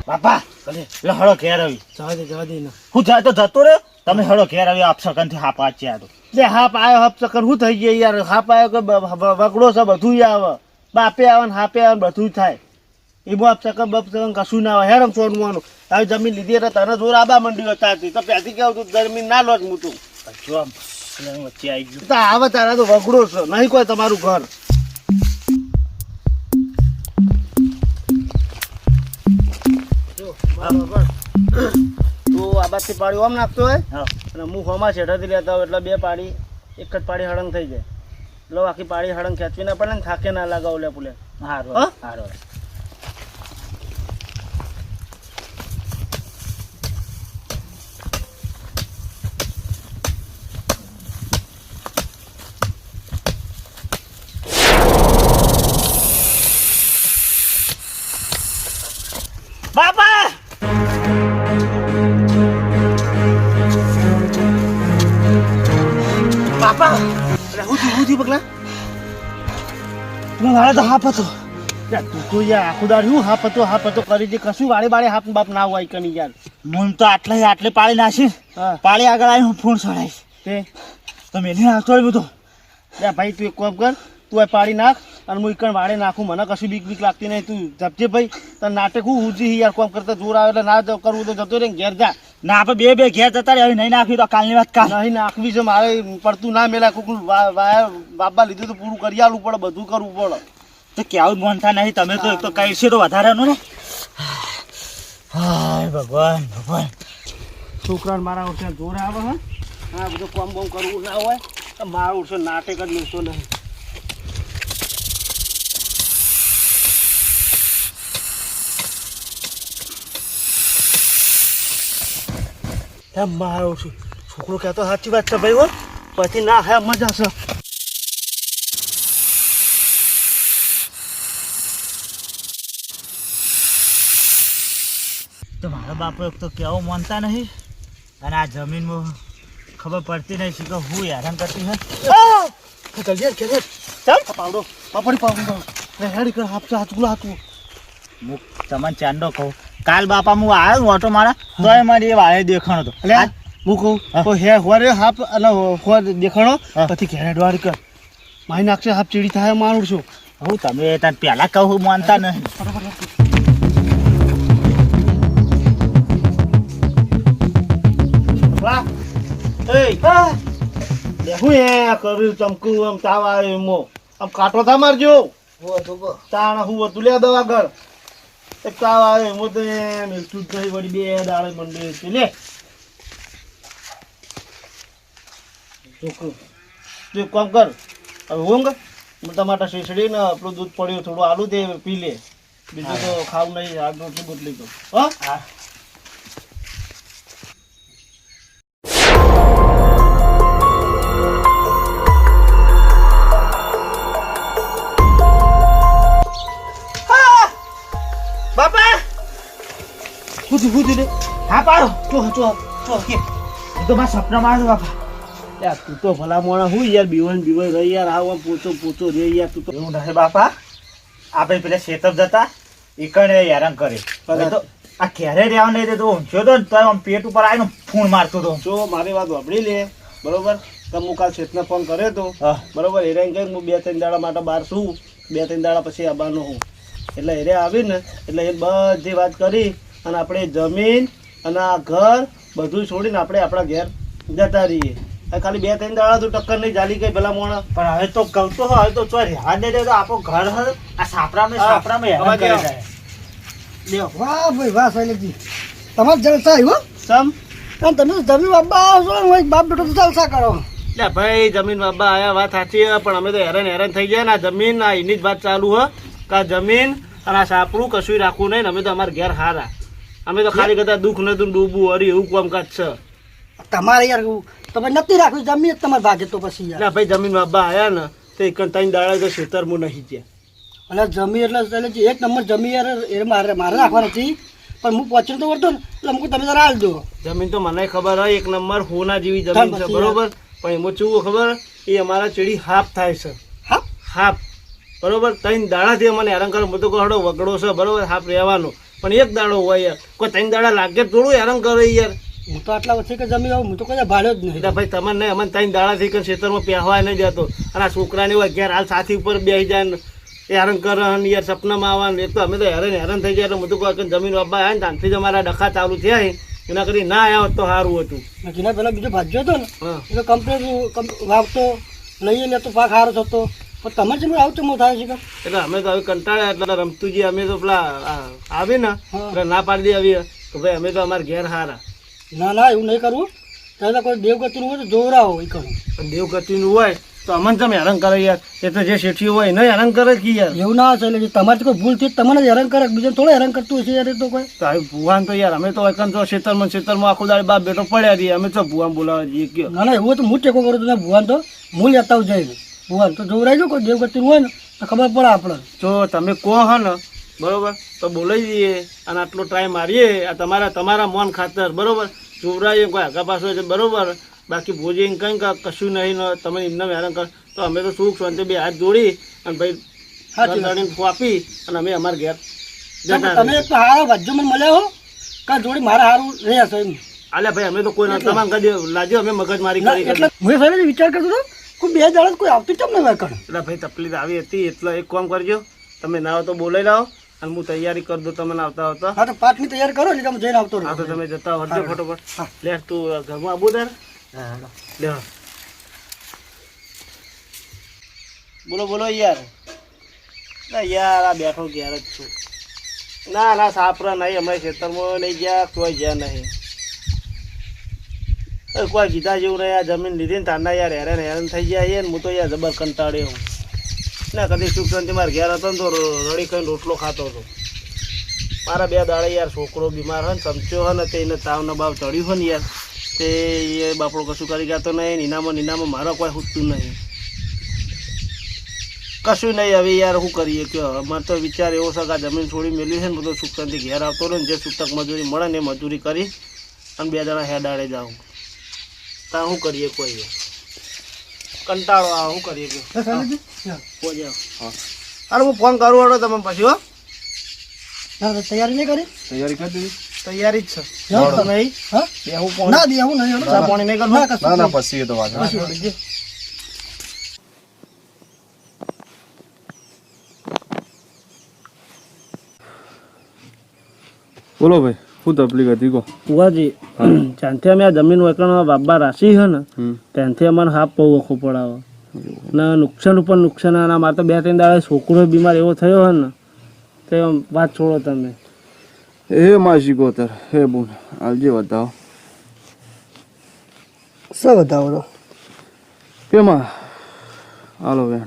બાપા એટલે હળો ઘેર આવી જવા દે ને હું જાય તો જતો રે તમે હળો ઘેર આવી આપ સકન થી હાપ આચ્યા તો લે હાપ આવ્યો હાપ ચક્કર શું થઈ ગયું યાર હાપ આવ્યો કે વગડો છે બધું આવે બાપે આવે ને હાપે આવે બધું થાય એ બાપ ચક્કર બપ ચક્કર કશું ના આવે હેરમ છોડવાનું હવે જમીન લીધી એટલે તને જોર આબા મંડી હતા તો પહેથી કેવું તું જમીન ના લો જ હું તું જો આમ વચ્ચે આવી ગયું તો આવે તારા તો વગડો છે નહીં કોઈ તમારું ઘર તું આ બાજથી પાડી આમ નાખતો હોય અને હું હોમાં છેડાથી લેતા હોય એટલે બે પાડી એક જ પાડી હળંગ થઈ જાય એટલે આખી પાડી હળંગ ખેંચવી ના પડે ને થાકે ના લાગાવ લે પુલે હારું હારું બાપા બાપા અરે હું થયું પગલા મારે તો હાફ હતો યાર તું તો યાર આખું દાડ હું હાફ હતો કરી દે કશું વાળી બાળી હાફ બાપ ના હોય કની યાર મૂન તો આટલે પાળી નાખી પાળી આગળ આવી હું ફોન ચડાવીશ તે તમે એને આવતો બધો યા ભાઈ તું એક કામ કર તું આ પાડી નાખ અને હું એકણ વાળે નાખું મને કશું બીક લાગતી નહીં તું જપજે ભાઈ તને નાટક હું ઉજી યાર કામ કરતા જોર આવે એટલે ના કરવું તો જતો રે ઘેર જા ના આપણે બે ઘેર જતા રહે નહીં નાખ્યું તો કાલની વાત કાલ નહીં નાખવી છે મારે પડતું ના મેલા કોક બાબા લીધું તો પૂરું કરી આલવું પડે બધું કરવું પડે તો કેવું માનતા નહીં તમે તો એક તો કઈ છે તો વધારેનું ને હાય ભગવાન છોકરાને મારા ઓછે જોર આવે હા હા બધું કામ બામ કરવું ના હોય તો મારું ઓછે નાટક જ લેશો નહીં મારું છું છોકરો કહેતો સાચી વાત છે ભાઈ હો પછી ના હે મજા છે તો મારા બાપુ એક તો કેવું માનતા નહીં અને આ જમીનમાં ખબર પડતી નહીં કે હું હેરાન કરતી હે જલ્દી ઘેર ચાલ પાવડો પાપડી પાવડો હેડી કર હાચું હાચું હું તમને ચાંદો કહું કાલ બાપા હું આવ્યો ઓટો મારા તો મારી એ વાળે દેખાણો હતો એટલે હું કહું તો હે હોરે હાફ અને હોર દેખાણો પછી ઘેર હેડવાડી કર મારી નાખશે હાફ ચીડી થાય મારું છું હું તમે તને પહેલાં કહું માનતા નહીં હું એ કર્યું ચમકું આમ તાવ આવે એમો આમ કાંટો થા મારજો તાણ હું હતું લે દવા ઘર એક તાવ આવે એમો તો મિલતું જ નહીં વળી બે દાડે મંડે છે લે ચોખ્ખું તું એક કામ કર હવે ઊંઘ ટમાટા શેસડી ને આપણું દૂધ પડ્યું થોડું આલુ તે પી લે બીજું તો ખાવું નહીં આગ રોટલી બોટલી તો હા હા પાડો ચો કે તો મારા સપનામાં આવ્યો બાપા યાર તું તો ભલા મોણા હું યાર બીવન રહી યાર આવા પોચો રે યાર તું તો એવું નથી બાપા આપણે પેલા શેતર જતા એકડે હેરાન કરે તો આ ઘેરે રહેવા નહીં દેતો ઊંઘ્યો તો તો આમ પેટ ઉપર આવીને ફૂણ મારતો હતો જો મારી વાત વાપરી લે બરોબર તો હું કાલ શેતને ફોન કર્યો હતો બરોબર એ કહે હું 2-3 દાડા માટે બહાર છું 2-3 દાડા પછી આવવાનો હું એટલે એ આવીને એટલે એ બધી વાત કરી અને આપણે જમીન અને આ ઘર બધું છોડીને આપણે આપણા ઘેર જતા રહીએ ખાલી 2-3 દાડા તો ટક્કર નહીં ચાલી ગઈ પેલા મોણા પણ હવે તો કહું તો હવે તો ચો રહેવા દે તો આપણું ઘર હવે આ સાપરામાં હેરાન કરી જાય લ્યો વાહ ભાઈ વાહ શૈલેષજી તમારે જલસા આવ્યો સમ અને તમે જમીન બાબા આવશો ને બાપ બેટો તો જલસા કરો એટલે ભાઈ જમીન બાબા આયા વાત સાચી છે પણ અમે તો હેરાન થઈ ગયા ને આ જમીન આ એની જ વાત ચાલુ હ કે આ જમીન અને આ સાપરું કશું રાખવું નહીં ને અમે તો અમારા ઘેર હારા અમે તો ખાલી કદાચ દુઃખ નતું ડૂબવું હરી એવું કામકાજ છે તમારે યાર તમે નથી રાખ્યું જમીન તમારે ભાગે તો પછી યાર એટલે ભાઈ જમીન બાબા આયા ને તો એક 3 દાડા તો ખેતરમાં નહીં ગયા એટલે જમીન એટલે એક નંબર જમીન યાર એ મારે રાખવાની હતી પણ હું પહોંચીને તો વળતો ને એટલે અમુક તમે જરા હાલ દો જમીન તો મને ખબર હોય 1 નંબર હોના જેવી જમીન છે બરોબર પણ એમાં ચેવું ખબર એ અમારા ચેડી હાફ થાય છે હાફ બરોબર 3 દાડાથી અમને હેરાન કરો હું તો કહો વગડો છે બરોબર હાફ રહેવાનો પણ એક દાડો હોય યાર, કોઈ 3 દાડા લાગે થોડું હેરાન કરે યાર. હું તો આટલા વર્ષે કે જમી આવું, હું તો કદાચ ભાડ્યો જ નહીં. એટલે ભાઈ તમને નહીં, અમને 3 દાડાથી કે ખેતરમાં પહેવા નહીં જતો, અને આ છોકરાને હોય ઘેર હાલ સાથી ઉપર બેસી જાય ને હેરાન કરે ને યાર, સપનામાં આવવાનું. એક તો અમે તો હેરાન થઈ જાય. એટલે હું તો કોઈ જમીન વાપવા આવ્યા ને ત્યાંથી જ અમારા ડખા ચાલુ થયા, એના કરી ના આવ્યા હોત તો સારું હતું. જેના પેલા બીજો ભાજ્યો હતો ને હા, એ તો કમ્પ્લેટ વાવતો લઈએ લેતો પાક સારો થતો. પણ તમારે જેમ આવું ચમો થાય છે કે એટલે અમે તો હવે કંટાળ્યા. એટલે રમતુજી અમે તો પેલા આવે ને એટલે ના પાડી દે આવી તો ભાઈ અમે તો અમારા ઘેર હારા. ના ના એવું નહીં કરવું. ત્યારે કોઈ દેવગતિનું હોય તો જોવરાવો એ કરું. પણ દેવગતિનું હોય તો અમને તમે હેરાન કરે યાર. એ તો જે શેઠી હોય એને હેરાન કરે કે યાર. એવું ના હશે એટલે તમારી કોઈ ભૂલ થઈ તમને જ હેરાન કરે, બીજાને થોડો હેરાન કરતું હશે યાર. એ તો કોઈ તો આવી ભુવાન તો યાર અમે તો એકન તો ખેતરમાં આખો દાડી બાપ બેટો પડ્યા રહીએ. અમે તો ભુવાન બોલાવા જઈએ કયો. ના ના એવું તો હું ટેકો કરું છું. ભુવાન તો હું લેતા જાય ભુવાન તો જોવરાઈ જો કોઈ દેવગતિનું હોય ને તો ખબર પડે આપણે. જો તમે કહો હો ને બરોબર તો બોલાવી દઈએ અને આટલો ટ્રાય મારીએ. આ તમારા મોન ખાતર બરોબર ચોવરાઈએ કોઈ આગા પાછો છે બરોબર. બાકી ભોજી કંઈ કશું નહીં ને તમે એમને હેરાન કર તો અમે તો સુખ શાંતિ બે હાથ જોડી અને ભાઈ આપી અને અમે અમારા ઘેર જતા તમે એક તો હારા ભાજ્યો મને મળ્યા હો કાં જોડી મારા સારું રહેશે એમ. આલે ભાઈ અમે તો કોઈ ના તમામ કદી લાજો અમે મગજમારી કરી એટલે હું સાહેબ વિચાર કરતો હતો કોઈ 2 દાડા કોઈ આવતું કેમ નહીં વાય કરે. એટલે ભાઈ તકલીફ આવી હતી એટલે એક કામ કરજો તમે ના આવો તો બોલાવી લાવો અને હું તૈયારી કરી દઉં તમને આવતા. હા તો પાકની તૈયાર કરો એટલે તમે જઈને આવતો હા તો રહો. તમે જતા વધજો ફટોફટ. લે તું ઘરમાં આવું તાર લે બોલો યાર. ના યાર આ બેઠો ઘેર જ છું. ના સાપરા નહીં અમારે ખેતરમાં નહીં ગયા કોઈ ગયા નહીં. કોઈ કીધા જેવું નહીં. આ જમીન લીધી ને તારના યાર હેરાન થઈ જાય ને હું તો યાર જબર કંટાળ્યો હું. ના કદી સુખ શાંતિ મારા ઘેર હતો ને તો રડી ખાઈને રોટલો ખાતો હતો. મારા 2 દાડે યાર છોકરો બીમાર હોય ને ચમચ્યો હોય ને તે એને તાવનો બાવ ચડ્યું હોય ને યાર તે એ બાપડો કશું કરી ગાતો નહીં. નીનામાં મારો કોઈ ખૂટતું નહીં કશું નહીં. હવે યાર શું કરીએ કે અમારે તો વિચાર એવો છે કે આ જમીન છોડી મેળવી છે ને બધો સુખ શાંતિ ઘેર આવતો રહે ને જે છૂટક મજૂરી મળે ને એ મજૂરી કરી અને 2 જણા હેડાડે જાઉં. ત્યાં શું કરીએ કોઈ કંટાળો આ શું કરીએ કે અરે હું ફોન કરું વાળો તમે પછી હો. તૈયારી નહીં કરી? તૈયારી કરી દીધી? તૈયારી જ છે. નહીં હા બેહું ફોન ના દેવું નહીં. ચા પાણી નહીં કરવું? ના પછી એ તો વાત બોલો ભાઈ શું તકલીફ હતી કહો. કુવાજી ત્યાંથી અમે આ જમીન વેકણ બાબા રાશી છે ને ત્યાંથી અમારે હાફ બહુ ઓખો પડાવે ને નુકસાન ઉપર નુકસાન. અને મારે તો 2-3 દાડા છોકરો બીમાર એવો થયો હોય ને તો વાત છોડો તમે. એ માસી ગોતર હે બોન હાલજે બતાવો શું બતાવો તો કેમાં હાલો બેન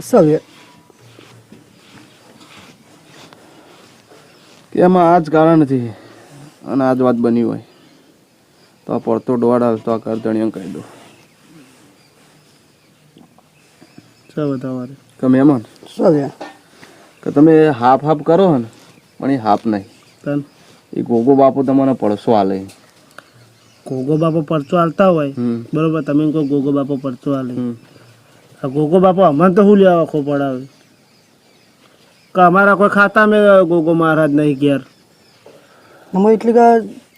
શું કે એમાં આ જ કારણ નથી અને આ જ વાત બની હોય તો આ પડતો ડોળ હાલ તો આ કરધણીઓ કહી દો શું બતાવો કે મહેમાન શું કે તમે હાફ કરો ને પણ એ હાફ નહીં. એ ગોગો બાપુ તમને પડસો હાલે. ગોગો બાપો પરચો હાલતા હોય બરોબર. તમે કહો ગોગો બાપો પરચો હાલે. આ ગોગો બાપો અમને તો શું લેવા આખો પડાવે કે અમારા કોઈ ખાતા મેં ગોગો મહારાજ નહીં ઘેર. અમે એટલી કે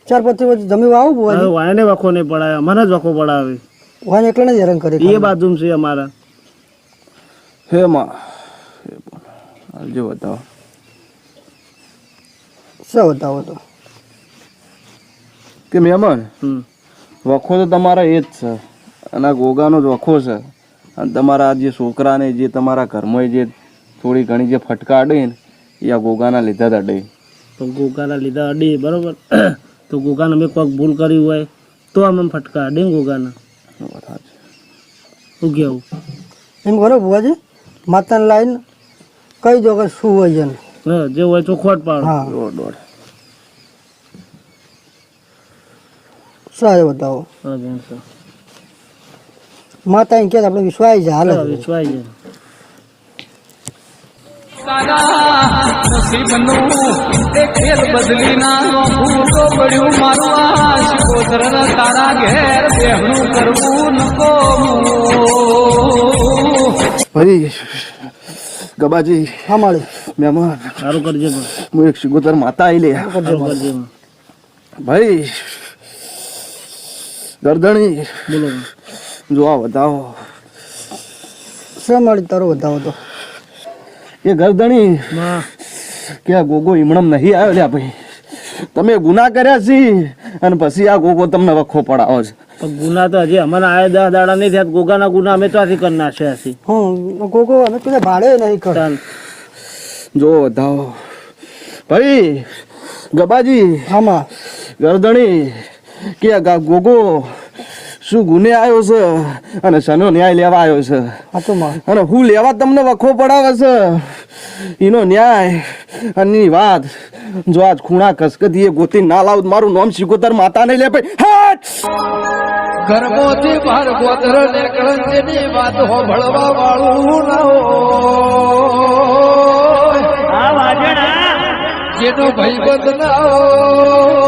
4-5 જમી આવું બોલ વાયને વખો નહીં પડાવે મને જ વખો પડાવે. વાય એકલા ને હેરાન કરે એ બાજુ છે અમારા. હે માં હાલજો બતાવો શું બતાવો તો કે મહેમાન વખો તો તમારા એ જ છે અને આ ગોગાનો જ વખો છે. અને તમારા જે છોકરાને જે તમારા ઘરમાં જે થોડી ઘણી જે ફટકા અડે ને એ આ ગોગાના લીધા જ અડે. તો ગોગાના લીધા અડી બરોબર. તો ગોગાને અમે કોઈક ભૂલ કરી હોય તો અમે ફટકા અડે ગોગાના. શું કેવું એમ કરો બુવાજી માતાને લાઈને કહી દો કે શું હોય છે. હા જે હોય ચોખવટ પાડો. હા દોડ સારું બતાવો. હા બેન સર માતા એમ કે આપણે વિશ્વાસ છે હાલે વિશ્વાસ છે. નસીબનું એ ખેલ બદલી ના ભૂતો પડ્યું મારું આ શિકોતર તારા ઘેર બેહણું કરવું નકો ફરી ગબાજી હા માળી મહેમાન સારું કરજે પણ. હું એક સિગોતર માતા આવી લે સારું કરજે પણ. ભાઈ ગરદણી બોલો જો આ વધાવો શું માળી તારો વધાવો તો એ ગરદણી માં કે આ ગોગો ઈમણમ નહીં આવ્યો લ્યા ભાઈ તમે ગુના કર્યા છે અને પછી આ ગોગો તમને વખો પડાવો છે પણ ગુના તો હજી અમારા આયા 10 દાડા નહીં થયા. ગોગાના ગુના અમે તો આથી કરી નાખ્યા છે. ગોગો અમે પેલા ભાડે નહીં કર ચાલ. જો વધાવો ભાઈ ગબાજી આમાં ગરદણી કે આ ગોગો શું ગુને આવ્યો છે અને શનો ન્યાય લેવા આવ્યો છે હા તો માં અને હું લેવા તમને વખો પડાવે છે એનો ન્યાય અને એની વાત જો આજ ખૂણા કસકદી એ ગોતી ના લાવ મારું નામ સિકોતર માતા નહીં લે ભાઈ હાટ ગર્ભોથી બાર ગોત્ર નીકળન જેની વાત હોભળવા વાળું ના હોય જેનો ભાઈબંધ ના હોય